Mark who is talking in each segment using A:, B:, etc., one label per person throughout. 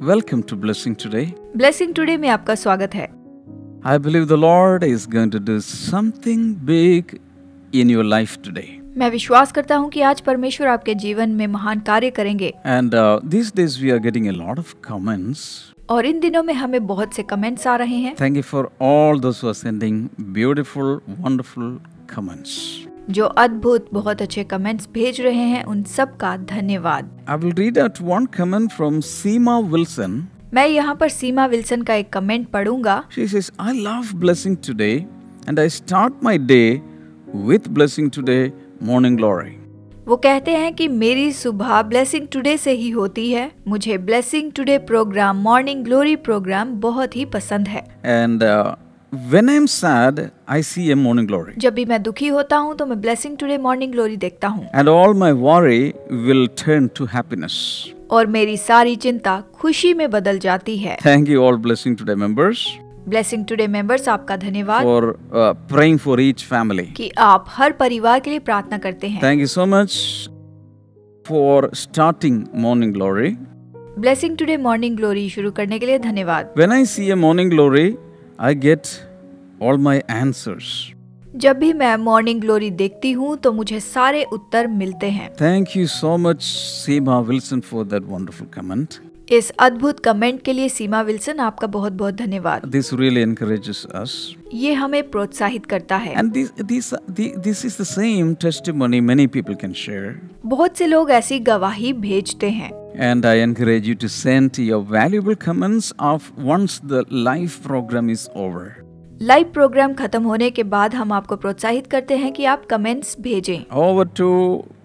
A: Welcome to Blessing Today.
B: Blessing today में आपका स्वागत है।
A: I believe the Lord is going to do something big in your life today.
B: मैं विश्वास करता हूँ कि आज परमेश्वर आपके जीवन में महान कार्य करेंगे।
A: And these days we are getting a lot of comments.
B: और इन दिनों में हमें बहुत से कमेंट्स आ रहे हैं।
A: Thank you for all those who are sending beautiful, wonderful comments.
B: जो अद्भुत बहुत अच्छे कमेंट्स भेज रहे हैं उन सब का धन्यवाद।
A: I will read out one comment from Seema Wilson.
B: मैं यहाँ पर सीमा विल्सन का एक कमेंट पढ़ूंगा।
A: She says, I love Blessing Today and I start my day with Blessing Today Morning Glory.
B: वो कहते हैं कि मेरी सुबह ब्लेसिंग टुडे से ही होती है। मुझे blessing today program morning glory program बहुत ही पसंद है।
A: And when I'm sad, I see a morning glory.
B: जब भी मैं दुखी होता हूँ तो मैं ब्लेसिंग टुडे मॉर्निंग ग्लोरी देखता हूँ।
A: And all my worry will turn to happiness.
B: और मेरी सारी चिंता खुशी में बदल जाती है।
A: Thank you all Blessing Today members
B: blessing today members आपका धन्यवाद
A: for praying for each family.
B: कि आप हर परिवार के लिए प्रार्थना करते हैं।
A: Thank you so much for starting morning glory.
B: Blessing today morning glory शुरू करने के लिए धन्यवाद।
A: When I see a morning glory, I get all my answers.
B: जब भी मैं मॉर्निंग ग्लोरी देखती हूँ तो मुझे सारे उत्तर मिलते हैं।
A: Thank you so much Seema Wilson for that wonderful comment.
B: इस अद्भुत कमेंट के लिए सीमा विल्सन आपका बहुत बहुत धन्यवाद।
A: This really encourages us.
B: ये हमें प्रोत्साहित करता है।
A: And this is the same testimony many people can share.
B: बहुत से लोग ऐसी गवाही भेजते हैं।
A: And I encourage you to send your valuable comments of once the live program is over.
B: Live program खत्म होने के बाद हम आपको प्रोत्साहित करते हैं कि आप कमेंट्स भेजें।
A: Over to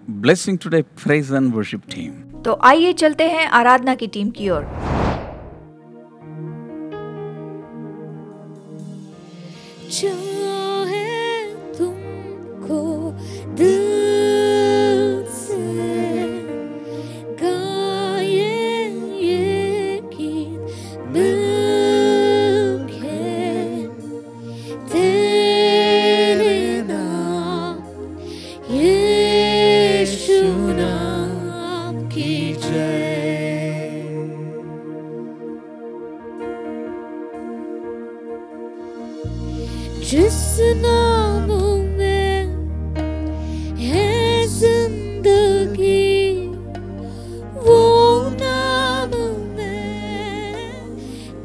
A: Blessing Today Praise and Worship team.
B: तो आइए चलते हैं आराधना की टीम की ओर।
C: तुमको दिल से गाए ये गीत मिलके तेरे नाम यीशु नाम की जय। जिस नाम में है जिंदगी वो नाम में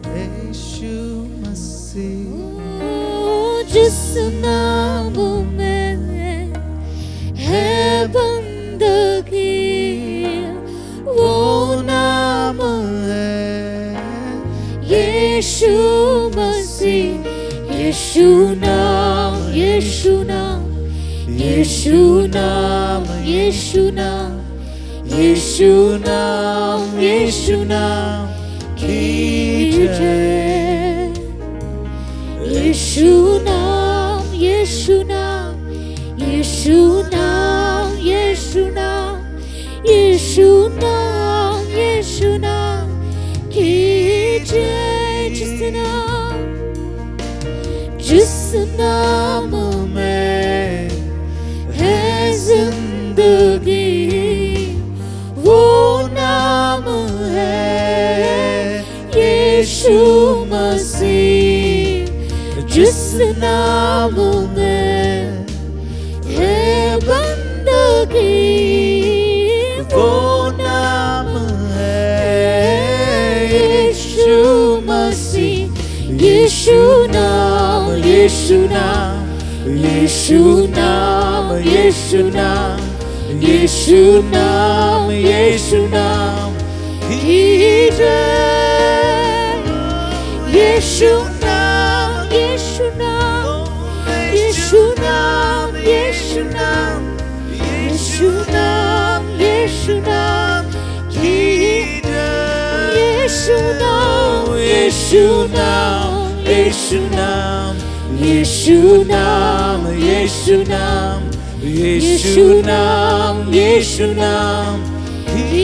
C: यीशु मसीह। जिस नाम में है बंदगी वो नाम है यीशु मसीह। यीशु नाम यीशु नाम यीशु नाम यीशु नाम यीशु नाम यीशु नाम की जय। यीशु नाम यीशु नाम यीशु नाम यीशु नाम यीशु नाम यीशु नाम की जय। जिस नाम में है जिंदगी वो नाम है यीशु मसीह। जिस नाम में है बंदगी वो नाम है यीशु मसीह। यीशु नाम यीशु नाम यीशु नाम यीशु नाम यीशु नाम यीशु नाम की जय। यीशु नाम यीशु नाम यीशु नाम यीशु नाम यीशु नाम यीशु नाम की जय। यीशु नाम यीशु नाम यीशु नाम यीशु नाम यीशु नाम यीशु नाम यीशु नाम की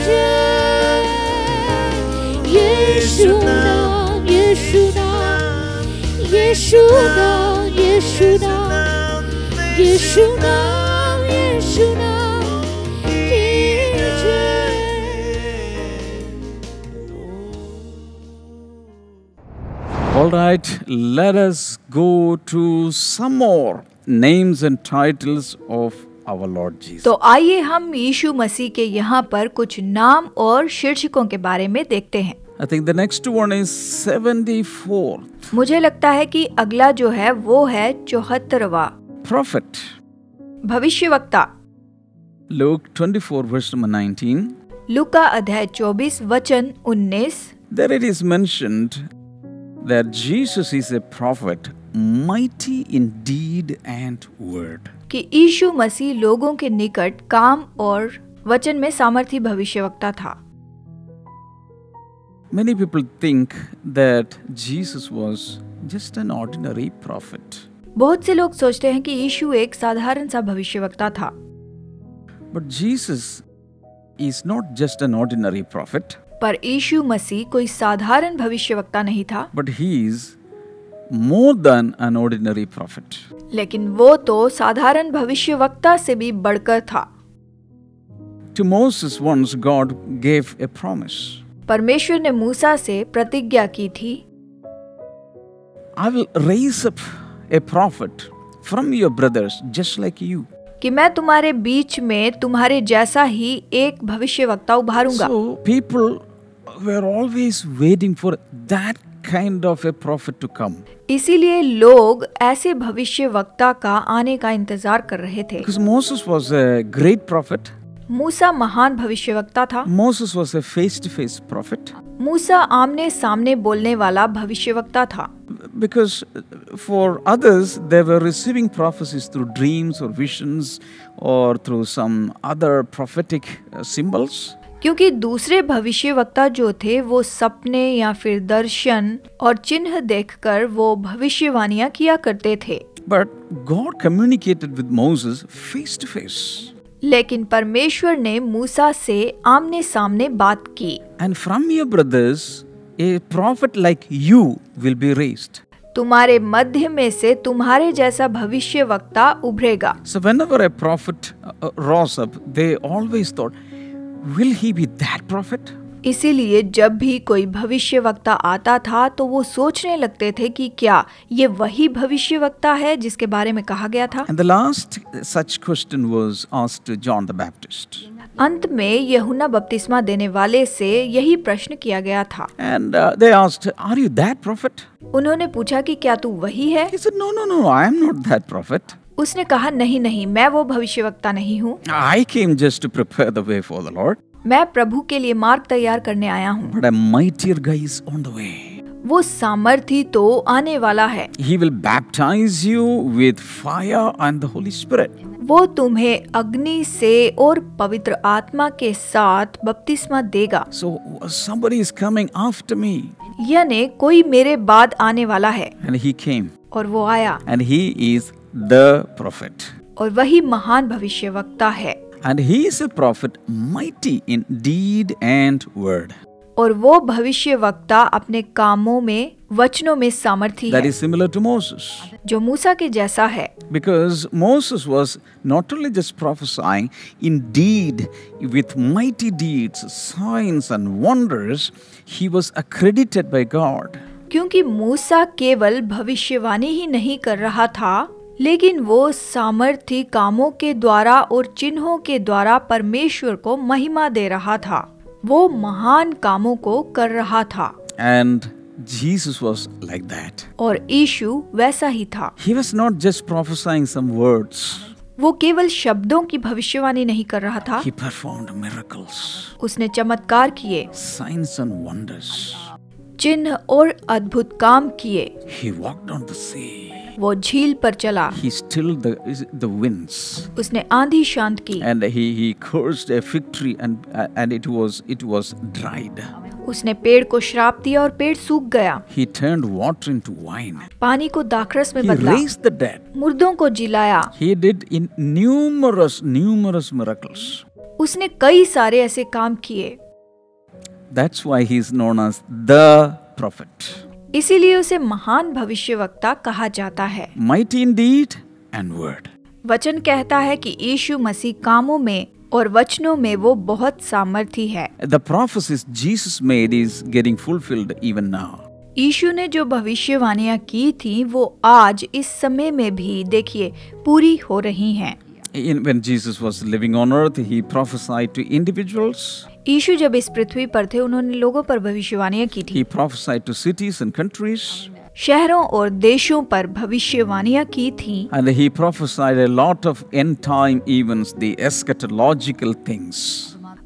C: जय। यीशु नाम यीशु नाम यीशु नाम यीशु नाम यीशु नाम यीशु नाम की जय।
A: All right, let us go to some more names and titles of our Lord Jesus.
B: तो आइए हम यीशु मसीह के यहाँ पर कुछ नाम और शीर्षकों के बारे में देखते हैं।
A: I think the next one is 74.
B: मुझे लगता है कि अगला जो है वो है 74वां
A: Prophet.
B: भविष्यवक्ता।
A: Luke 24 verse number 19.
B: लूका अध्याय 24 वचन 19।
A: There it is mentioned that Jesus is a prophet, mighty in deed and word.
B: कि यीशु मसीह लोगों के निकट काम और वचन में सामर्थी भविष्यवक्ता था।
A: Many people think that Jesus was just an ordinary prophet.
B: बहुत से लोग सोचते हैं कि यीशु एक साधारण सा भविष्यवक्ता था।
A: But Jesus is not just an ordinary prophet,
B: पर यीशु मसीह कोई साधारण भविष्यवक्ता नहीं था,
A: but he is more than an ordinary prophet.
B: लेकिन वो तो साधारण भविष्यवक्ता से भी बढ़कर था।
A: To Moses once God gave a promise.
B: परमेश्वर ने मूसा से प्रतिज्ञा की थी,
A: I will raise up a prophet from your brothers just like you.
B: कि मैं तुम्हारे बीच में तुम्हारे जैसा ही एक भविष्यवक्ता उभारूंगा।
A: So people were always waiting for that kind of a prophet to come.
B: इसीलिए लोग ऐसे भविष्यवक्ता का आने का इंतजार कर रहे थे।
A: Because Moses was a great prophet.
B: मूसा महान भविष्यवक्ता था।
A: Moses was a face-to-face prophet.
B: मूसा आमने सामने बोलने वाला भविष्यवक्ता था।
A: Because for others, they were receiving prophecies through dreams or visions or through some other prophetic symbols.
B: क्योंकि दूसरे भविष्यवक्ता जो थे वो सपने या फिर दर्शन और चिन्ह देखकर वो भविष्यवाणियां किया करते थे।
A: But God communicated with Moses face to face.
B: लेकिन परमेश्वर ने मूसा से आमने सामने बात की।
A: And from your brothers, a prophet like you will be raised.
B: तुम्हारे मध्य में से तुम्हारे जैसा भविष्यवक्ता उभरेगा।
A: So whenever a prophet rose up, they always thought, will he be that prophet?
B: इसीलिए जब भी कोई भविष्यवक्ता आता था तो वो सोचने लगते थे कि क्या ये वही भविष्यवक्ता है जिसके बारे में कहा गया था।
A: And the last such question was asked to John the Baptist.
B: अंत में यूहन्ना बपतिस्मा देने वाले से यही प्रश्न किया गया था।
A: And they asked, are you that prophet?
B: उन्होंने पूछा कि क्या तू वही है?
A: He said, no, I am not that prophet.
B: उसने कहा नहीं, मैं वो भविष्यवक्ता नहीं हूँ।
A: I came just to prepare the way for the Lord.
B: मैं प्रभु के लिए मार्ग तैयार करने आया हूँ।
A: But a mightier guy is on the way.
B: वो सामर्थी तो आने वाला है।
A: He will baptize you with fire and the Holy Spirit.
B: वो तुम्हें अग्नि से और पवित्र आत्मा के साथ बपतिस्मा देगा।
A: So somebody is coming after me.
B: यानी कोई मेरे बाद आने वाला है।
A: And he came.
B: और वो आया।
A: And he is the prophet.
B: और वही महान भविष्यवक्ता है।
A: And he is a prophet mighty in deed and word.
B: और वो भविष्यवक्ता अपने कामों में वचनों में सामर्थी
A: That
B: है,
A: is similar to Moses.
B: जो मूसा के जैसा है।
A: Because Moses was not only just prophesying, in deed, with mighty deeds, signs and wonders, he was accredited by God.
B: क्योंकि मूसा केवल भविष्यवाणी ही नहीं कर रहा था, लेकिन वो सामर्थी कामों के द्वारा और चिन्हों के द्वारा परमेश्वर को महिमा दे रहा था। वो महान कामों को कर रहा था।
A: And Jesus was like that.
B: और यीशु वैसा ही था।
A: He was not just prophesying some words.
B: वो केवल शब्दों की भविष्यवाणी नहीं कर रहा था।
A: He performed miracles,
B: उसने चमत्कार किए,
A: signs and wonders.
B: चिन्ह और अद्भुत काम किए।
A: He walked on the sea.
B: वो झील पर चला,
A: He stilled the winds.
B: उसने आंधी शांत की,
A: And he cursed a fig tree and it was dried.
B: उसने पेड़ को श्राप दिया और पेड़ सूख गया।
A: He turned water into wine.
B: पानी को दाखरस में
A: He
B: बदला,
A: raised the dead.
B: मुर्दों को जिलाया।
A: He did in numerous miracles.
B: उसने कई सारे ऐसे काम किए।
A: That's why he is known as the prophet.
B: इसीलिए उसे महान भविष्यवक्ता कहा जाता है।
A: Mighty in deed and word.
B: वचन कहता है कि यीशु मसीह कामों में और वचनों में वो बहुत सामर्थी है।
A: The prophecies Jesus made is getting fulfilled even now.
B: यीशु ने जो भविष्यवाणियां की थी वो आज इस समय में भी देखिए पूरी हो रही हैं।
A: When Jesus was living on earth, he prophesied to individuals.
B: यीशु जब इस पृथ्वी पर थे उन्होंने लोगों पर भविष्यवाणियां की थी।
A: He prophesied to cities and countries.
B: शहरों और देशों पर भविष्यवाणियां की थी।
A: And he prophesied a lot of end time events, the eschatological things.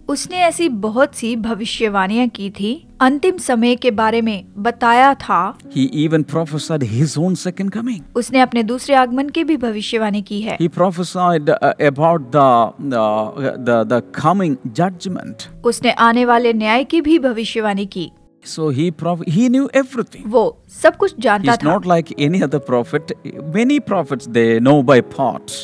B: उसने ऐसी बहुत सी भविष्यवाणियां की थी, अंतिम समय के बारे में बताया था।
A: He even prophesied his own second coming.
B: उसने अपने दूसरे आगमन की भी भविष्यवाणी की है।
A: He prophesied about the coming judgment.
B: उसने आने वाले न्याय की भी भविष्यवाणी की।
A: So he knew everything.
B: वो सब कुछ जानता
A: He's
B: था।
A: not like any other prophet. Many prophets they know by parts.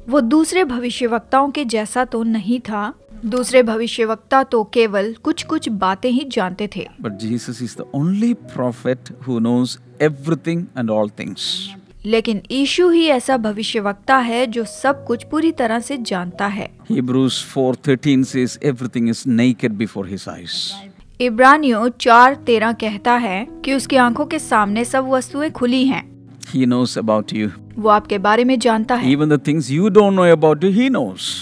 B: वो दूसरे भविष्यवक्ताओं के जैसा तो नहीं था। दूसरे भविष्यवक्ता तो केवल कुछ कुछ बातें ही जानते थे।
A: But Jesus is the only prophet who knows everything and all things.
B: लेकिन यीशु ही ऐसा भविष्यवक्ता है जो सब कुछ पूरी तरह से जानता है।
A: Hebrews 4:13 says everything is naked before his eyes.
B: इब्रानियों 4:13 कहता है कि उसकी आंखों के सामने सब वस्तुएं खुली हैं।
A: He knows about you.
B: वो आपके बारे में जानता है।
A: Even the things you don't know about you, he knows.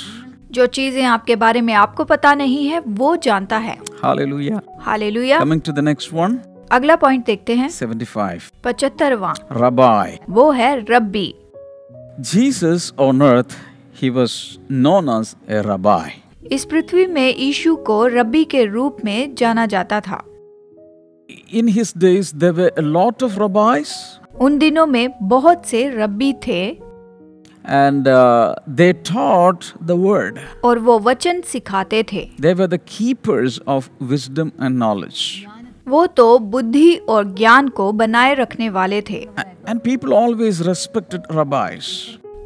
B: जो चीजें आपके बारे में आपको पता नहीं है वो जानता है।
A: Hallelujah.
B: Hallelujah.
A: Coming to the next one.
B: अगला पॉइंट देखते हैं।
A: 75.
B: 75वां
A: Rabbi.
B: वो है रब्बी।
A: Jesus on earth, he was known as a rabbi.
B: इस पृथ्वी में यीशु को रब्बी के रूप में जाना जाता था।
A: In his days, there were a lot of rabbis.
B: उन दिनों में बहुत से रब्बी थे
A: And they taught the word.
B: और वो वचन सिखाते थे।
A: They were the keepers of wisdom and knowledge.
B: वो तो बुद्धि और ज्ञान को बनाए रखने वाले थे।
A: And people always respected rabbis.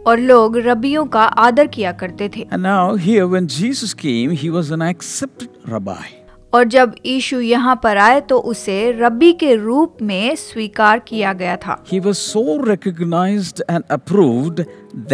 B: और लोग रब्बियों का आदर किया करते थे।
A: And now here when Jesus came, he was an accepted rabbi.
B: और जब यीशु यहाँ पर आए तो उसे रब्बी के रूप में स्वीकार किया गया था।
A: He was so recognized and approved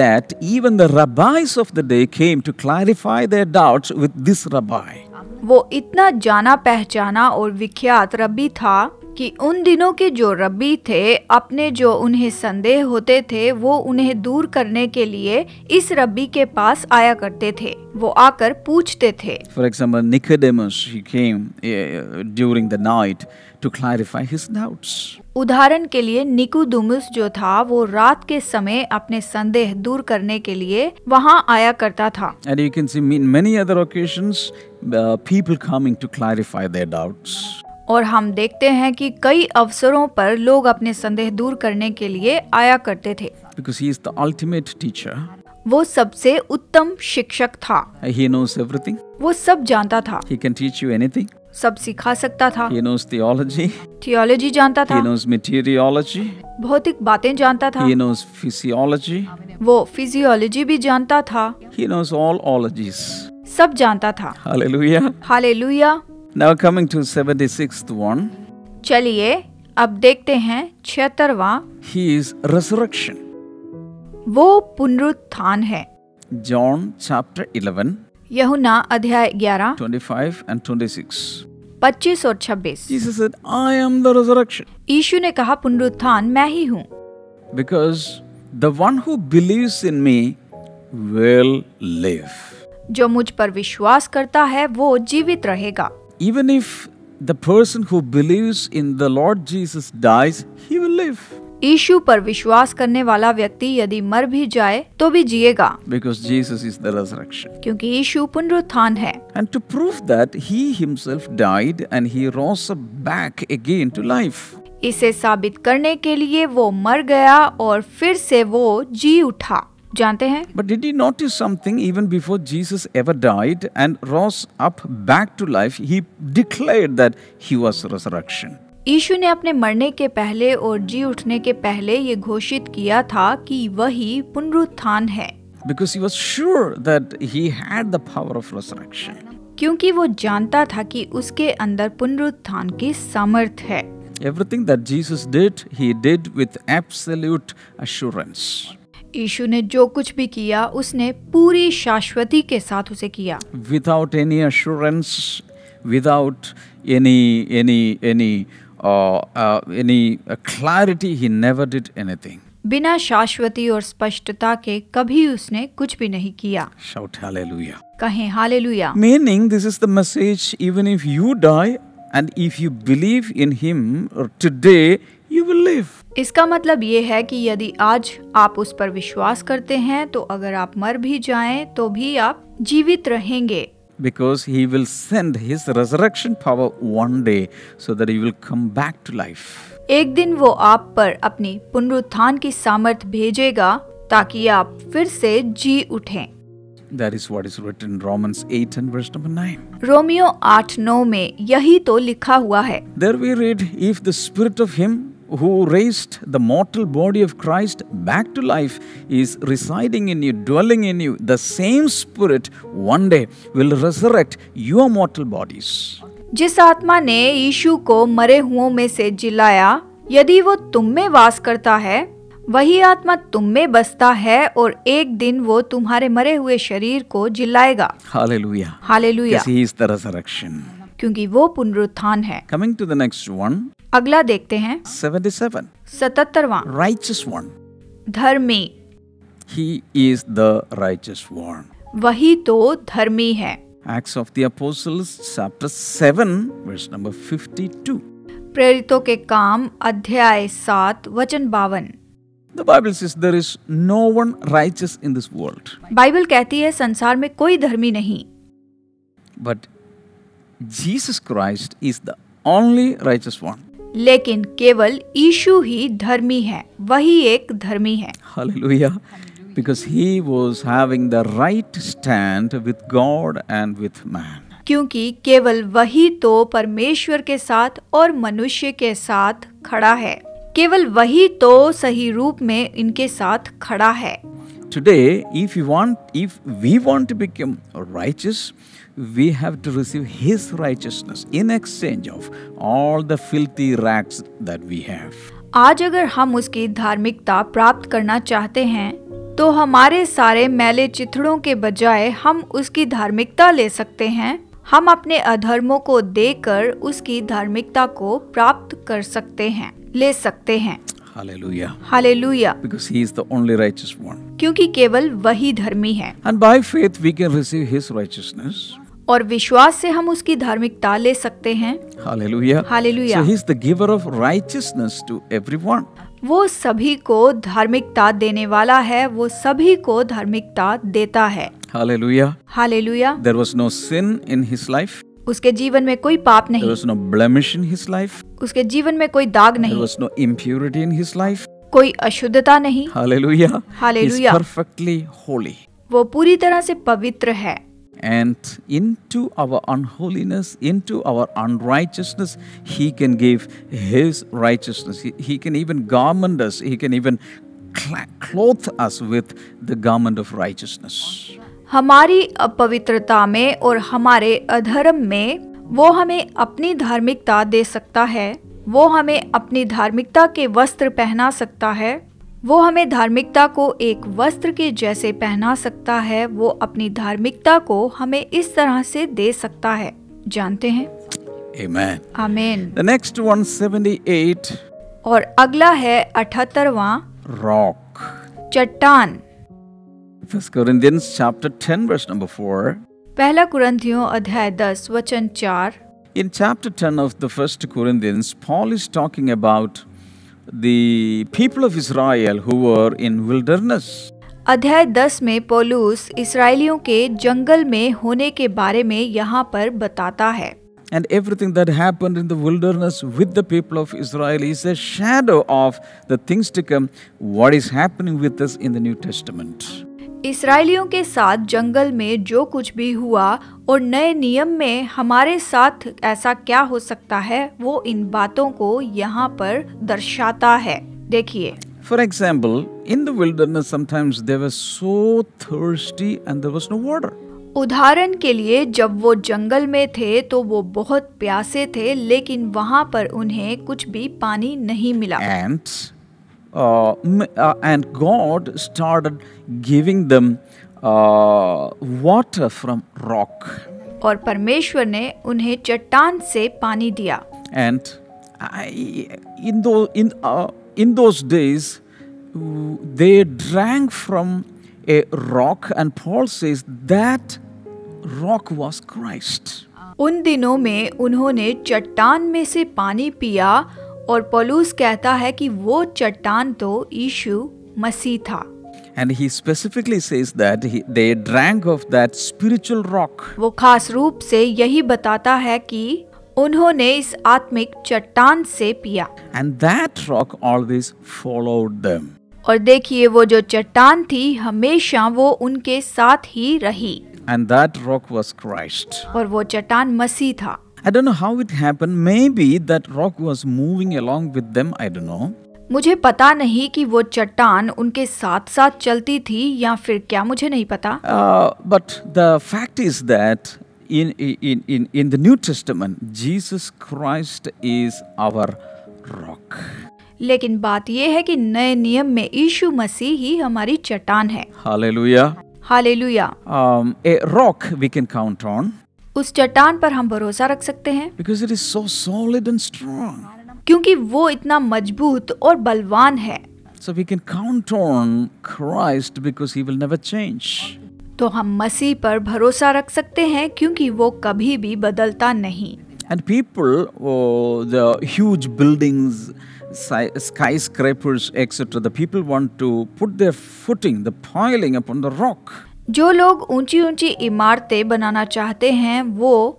A: that even the rabbis of the day came to clarify their doubts with this rabbi.
B: वो इतना जाना पहचाना और विख्यात रब्बी था कि उन दिनों के जो रब्बी थे अपने जो उन्हें संदेह होते थे वो उन्हें दूर करने के लिए इस रब्बी के पास आया करते थे। वो आकर पूछते थे।
A: For example, Nicodemus, he came during the night to clarify his doubts.
B: उदाहरण के लिए निकोदेमुस जो था वो रात के समय अपने संदेह दूर करने के लिए वहाँ आया करता था।
A: And you can see in many other occasions, people coming to clarify their doubts.
B: और हम देखते हैं कि कई अवसरों पर लोग अपने संदेह दूर करने के लिए आया करते थे।
A: Because he is the ultimate teacher.
B: वो सबसे उत्तम शिक्षक था।
A: He knows everything.
B: वो सब जानता था।
A: He can teach you anything.
B: सब सिखा सकता था।
A: He knows theology.
B: थियोलॉजी जानता था।
A: He knows meteorology.
B: भौतिक बातें जानता था।
A: He knows physiology.
B: वो फिजियोलॉजी भी जानता था।
A: He knows all ologies.
B: सब जानता था।
A: Hallelujah.
B: Hallelujah.
A: Now coming to 76th one.
B: चलिए अब देखते हैं 76वां।
A: He is resurrection.
B: वो पुनरुत्थान है।
A: John chapter 11,
B: यूहन्ना अध्याय 11
A: 25 and 26.
B: 25 और 26।
A: Jesus said, I am the resurrection.
B: यीशु ने कहा पुनरुत्थान मैं ही हूँ।
A: Because the one who believes in me will live.
B: जो मुझ पर विश्वास करता है वो जीवित रहेगा।
A: Even if the person who believes in the Lord Jesus dies, he will live.
B: यीशु पर विश्वास करने वाला व्यक्ति यदि मर भी जाए तो भी जिएगा।
A: Because Jesus is the resurrection.
B: क्योंकि यीशु पुनरुत्थान है।
A: And to prove that, he himself died and he rose up back again to life.
B: इसे साबित करने के लिए वो मर गया और फिर से वो जी उठा। जानते हैं?
A: But did you notice something? Even before Jesus ever died and rose up back to life, he declared that he was resurrection.
B: यीशु ने अपने मरने के पहले और जी उठने के पहले ये घोषित किया था कि वही पुनरुत्थान है।
A: Because he was sure that he had the power of resurrection.
B: क्योंकि वो जानता था कि उसके अंदर पुनरुत्थान की सामर्थ है।
A: Everything that Jesus did, he did with absolute assurance.
B: यीशु ने जो कुछ भी किया उसने पूरी शाश्वती के साथ उसे किया।
A: Without any assurance, without any any clarity, he never did anything.
B: बिना शाश्वती और स्पष्टता के कभी उसने कुछ भी नहीं किया।
A: Shout hallelujah.
B: कहें hallelujah.
A: Meaning, this is the message, even if you die and if you believe in him today, you will live.
B: इसका मतलब ये है कि यदि आज आप उस पर विश्वास करते हैं तो अगर आप मर भी जाएं तो भी आप जीवित रहेंगे।
A: Because he will send his resurrection power one day so that you will come back to life.
B: एक दिन वो आप पर अपनी पुनरुत्थान की सामर्थ भेजेगा ताकि आप फिर से जी उठें।
A: That is what is written in Romans 8 and verse number 9.
B: Romeo 8:9 में यही तो लिखा हुआ है।
A: There we read, if the spirit of him who raised the mortal body of Christ back to life is residing in you, dwelling in you, the same spirit one day will resurrect your mortal bodies.
B: जिस आत्मा ने यीशु को मरे हुओं में से जिलाया, यदि वो तुम में वास करता है, वही आत्मा तुम में बसता है और एक दिन वो तुम्हारे मरे हुए शरीर को जिलाएगा।
A: Hallelujah.
B: Hallelujah.
A: Because he is the resurrection.
B: क्योंकि वो पुनरुत्थान है।
A: Coming to the next one,
B: अगला देखते हैं
A: 77.
B: 77वां,
A: Righteous one.
B: धर्मी।
A: He is the righteous one.
B: वही तो धर्मी है।
A: Acts of the Apostles, chapter 7, verse number 52.
B: प्रेरितों के काम अध्याय 7 वचन 52।
A: The Bible says there is no one righteous in this world.
B: Bible कहती है संसार में कोई धर्मी नहीं,
A: But Jesus Christ is the only righteous one.
B: लेकिन केवल यीशु ही धर्मी है, वही एक धर्मी है।
A: Hallelujah. Because he was having the right stand with God and with man.
B: क्योंकि केवल वही तो परमेश्वर के साथ और मनुष्य के साथ खड़ा है। केवल वही तो सही रूप में इनके साथ खड़ा है।
A: Today, if we want to become righteous, we have to receive his righteousness in exchange of all the filthy rags that we have.
B: आज अगर हम उसकी धार्मिकता प्राप्त करना चाहते हैं तो हमारे सारे मैले चिथड़ों के बजाय हम उसकी धार्मिकता ले सकते हैं। हम अपने अधर्मों को देकर उसकी धार्मिकता को प्राप्त कर सकते हैं, ले सकते हैं।
A: Hallelujah.
B: Hallelujah.
A: Because he is the only righteous one.
B: क्योंकि केवल वही धर्मी है
A: And by faith we can receive his righteousness.
B: और विश्वास से हम उसकी धार्मिकता ले सकते हैं।
A: Hallelujah.
B: Hallelujah.
A: So he is the giver of righteousness to everyone.
B: वो सभी को धार्मिकता देने वाला है, वो सभी को धार्मिकता देता है।
A: Hallelujah.
B: Hallelujah.
A: There was no sin in his life.
B: उसके जीवन में कोई पाप
A: There
B: नहीं,
A: was no blemish in his life.
B: उसके जीवन में कोई दाग
A: There
B: नहीं,
A: was no impurity in his life.
B: कोई अशुद्धता नहीं।
A: Hallelujah. He is
B: Hallelujah.
A: perfectly holy.
B: वो पूरी तरह से पवित्र है।
A: And into our unholiness, into our unrighteousness, he can give his righteousness. He can even garment us. He can even clothe us with the garment of righteousness.
B: हमारी अपवित्रता में और हमारे अधर्म में वो हमें अपनी धार्मिकता दे सकता है, वो हमें अपनी धार्मिकता के वस्त्र पहना सकता है, वो हमें धार्मिकता को एक वस्त्र के जैसे पहना सकता है, वो अपनी धार्मिकता को हमें इस तरह से दे सकता है। जानते हैं?
A: Amen.
B: आमीन।
A: The next one, 78.
B: और अगला है 78वां,
A: Rock.
B: चट्टान।
A: 1 Corinthians chapter 10 verse number 4.
B: पहला कुरिन्थियों अध्याय 10 वचन 4।
A: In chapter 10 of the 1 Corinthians, Paul is talking about the people of Israel who were in wilderness.
B: अध्याय 10 में पौलुस इस्राएलियों के जंगल में होने के बारे में यहाँ पर बताता है।
A: And everything that happened in the wilderness with the people of Israel is a shadow of the things to come, what is happening with us in the New Testament.
B: इस्राएलियों के साथ जंगल में जो कुछ भी हुआ और नए नियम में हमारे साथ ऐसा क्या हो सकता है, वो इन बातों को यहाँ पर दर्शाता है। देखिए,
A: For example, in the wilderness sometimes they were so thirsty and there was no water.
B: उदाहरण के लिए जब वो जंगल में थे तो वो बहुत प्यासे थे, लेकिन वहाँ पर उन्हें कुछ भी पानी नहीं मिला।
A: And God started giving them water from rock.
B: और परमेश्वर ने उन्हें चट्टान से पानी दिया।
A: And In those days, they drank from a rock, and Paul says that rock was Christ.
B: उन दिनों में उन्होंने चट्टान में से पानी पिया और पौलुस कहता है कि वो चट्टान तो यीशु मसीह था।
A: And he specifically says that they drank of that spiritual rock.
B: वो खास रूप से यही बताता है कि उन्होंने इस आत्मिक चट्टान से पिया।
A: And that rock always followed them.
B: और देखिए वो जो चट्टान थी हमेशा वो उनके साथ ही रही।
A: And that rock was Christ.
B: और वो चट्टान मसीह था।
A: I don't know how it happened. Maybe that rock was moving along with them. I don't know.
B: मुझे पता नहीं कि वो चट्टान उनके साथ साथ चलती थी या फिर क्या, मुझे नहीं पता।
A: But the fact is that in the New Testament, Jesus Christ is our rock.
B: लेकिन बात यह है कि नए नियम में यीशु मसीह ही हमारी चट्टान है।
A: Hallelujah.
B: Hallelujah.
A: A rock we can count on.
B: उस चट्टान पर हम भरोसा रख सकते हैं
A: Because it is so solid and strong.
B: क्योंकि वो इतना मजबूत और बलवान है।
A: So we can count on Christ because he will never change.
B: तो हम मसीह पर भरोसा रख सकते हैं क्योंकि वो कभी भी बदलता नहीं।
A: And people, the huge buildings, skyscrapers, etc., the people want to put their footing, the piling upon the rock.
B: जो लोग ऊंची ऊंची इमारतें बनाना चाहते हैं वो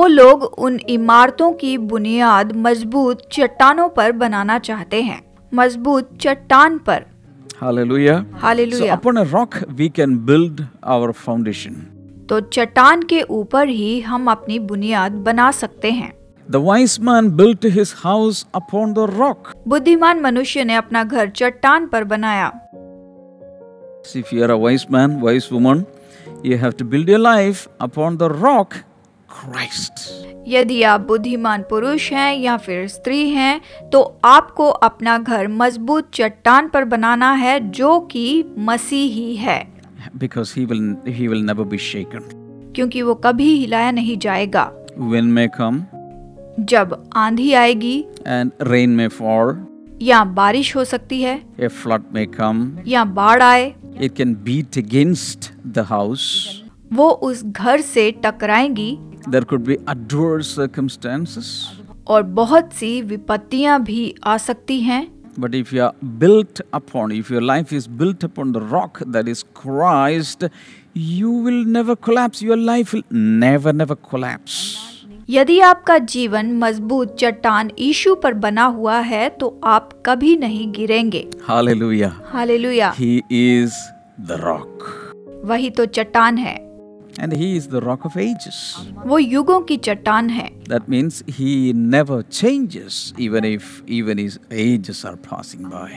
B: लोग उन इमारतों की बुनियाद मजबूत चट्टानों पर बनाना चाहते हैं, मजबूत चट्टान पर।
A: Hallelujah.
B: Hallelujah.
A: So upon a rock we can build our foundation.
B: तो चट्टान के ऊपर ही हम अपनी बुनियाद बना सकते हैं।
A: The wise man built his house upon the rock.
B: बुद्धिमान मनुष्य ने अपना घर चट्टान पर बनाया।
A: So if you are a wise man, wise woman, you have to build your life upon the rock, Christ.
B: यदि आप बुद्धिमान पुरुष हैं या फिर स्त्री हैं तो आपको अपना घर मजबूत चट्टान पर बनाना है जो कि मसीह ही है।
A: Because he will never be shaken.
B: क्योंकि वो कभी हिलाया नहीं जाएगा।
A: Wind may come.
B: जब आंधी आएगी
A: And rain may fall.
B: या बारिश हो सकती है
A: A flood may come.
B: या बाढ़ आए,
A: It can beat against the house.
B: वो उस घर से टकराएंगी।
A: There could be adverse circumstances.
B: और बहुत सी विपत्तियां भी आ सकती हैं।
A: But if your life is built upon the rock that is Christ, you will never collapse. Your life will never collapse.
B: यदि आपका जीवन मजबूत चट्टान यीशु पर बना हुआ है तो आप कभी नहीं गिरेंगे।
A: Hallelujah.
B: Hallelujah.
A: He is the rock.
B: वही तो चट्टान है।
A: And he is the rock of ages.
B: वो युगों की चट्टान है।
A: That means he never changes even his ages are passing by.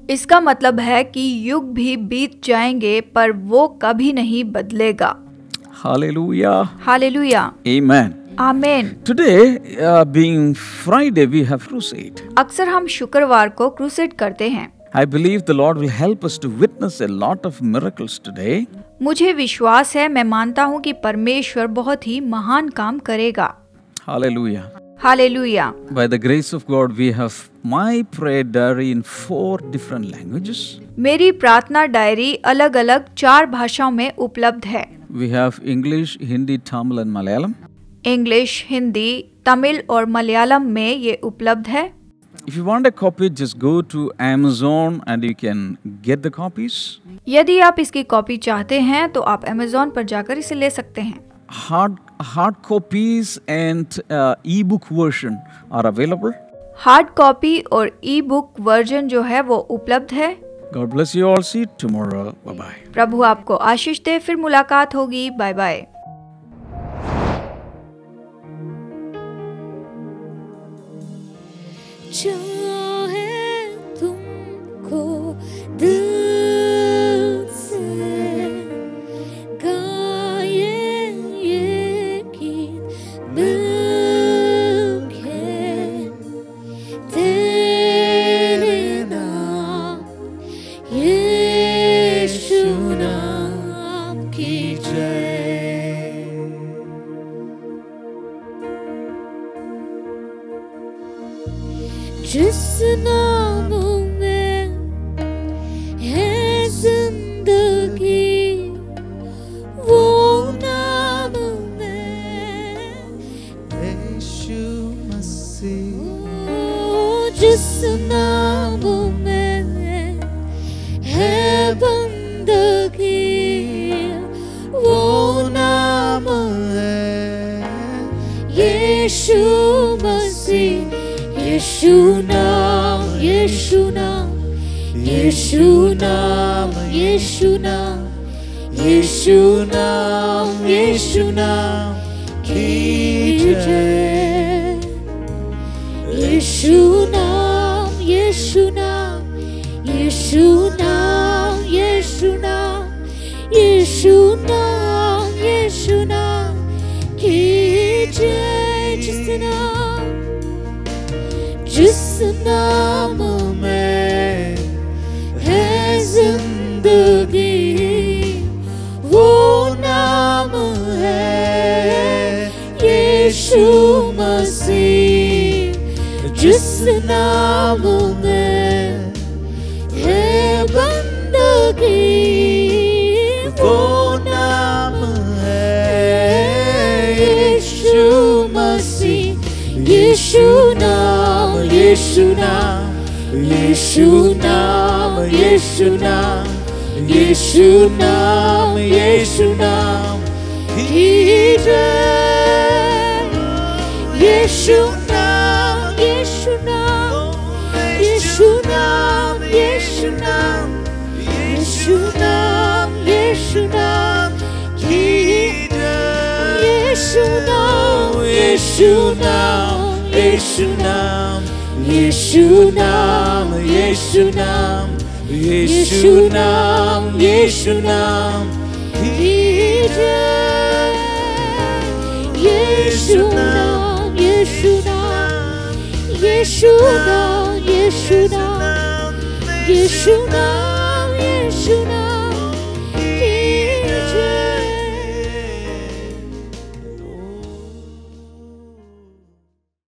B: इसका मतलब है कि युग भी बीत जाएंगे पर वो कभी नहीं बदलेगा।
A: Hallelujah.
B: Hallelujah.
A: Amen.
B: Amen.
A: Today, being Friday, we have crusade.
B: अक्सर हम शुक्रवार को क्रूसेड करते हैं।
A: I believe the Lord will help us to witness a lot of miracles today.
B: मुझे विश्वास है, मैं मानता हूँ कि परमेश्वर बहुत ही महान काम करेगा।
A: Hallelujah.
B: Hallelujah.
A: By the grace of God, we have my prayer diary in 4 different languages.
B: मेरी प्रार्थना डायरी अलग अलग 4 भाषाओं में उपलब्ध है।
A: We have English, Hindi, Tamil and Malayalam.
B: English, Hindi, Tamil और मलयालम में ये उपलब्ध है।
A: If you want a copy, just go to Amazon and you can get the copies.
B: यदि आप इसकी कॉपी चाहते हैं तो आप Amazon पर जाकर इसे ले सकते हैं।
A: Hard copies and e-book version are available.
B: Hard copy और ई बुक वर्जन जो है वो उपलब्ध है।
A: God bless you all. See you tomorrow. Bye bye.
B: प्रभु आपको आशीष दे। फिर मुलाकात होगी। Bye bye.
C: चाहे तुमको दिल से गाए ये गीत मिलके तेरे नाम यीशु नाम की जय। जिस नाम में है जिंदगी, वो नाम में
D: यीशु मसीह,
C: जिस नाम में है बंदगी, वो नाम
D: है
C: यीशु मसीह। यीशु नाम, यीशु नाम, यीशु नाम, यीशु नाम, यीशु नाम, यीशु नाम की जय। यीशु नाम, यीशु नाम, यीशु नाम, यीशु नाम, यीशु नाम, यीशु नाम की जय। जिस नाम में है जिंदगी, वो नाम है यीशु मसीह। जिस नाम में है बंदगी,
D: वो नाम है
C: यीशु मसीह। यीशु नाम, यीशु नाम, यीशु नाम, यीशु नाम, यीशु नाम, यीशु नाम की जय। यीशु नाम, यीशु नाम, यीशु नाम, यीशु नाम, यीशु नाम, यीशु नाम की जय। यीशु नाम, यीशु नाम, यीशु नाम, यीशु नाम, यीशु नाम, यीशु नाम, यीशु नाम की जय। यीशु नाम, यीशु नाम, यीशु नाम, यीशु नाम, यीशु नाम, यीशु नाम,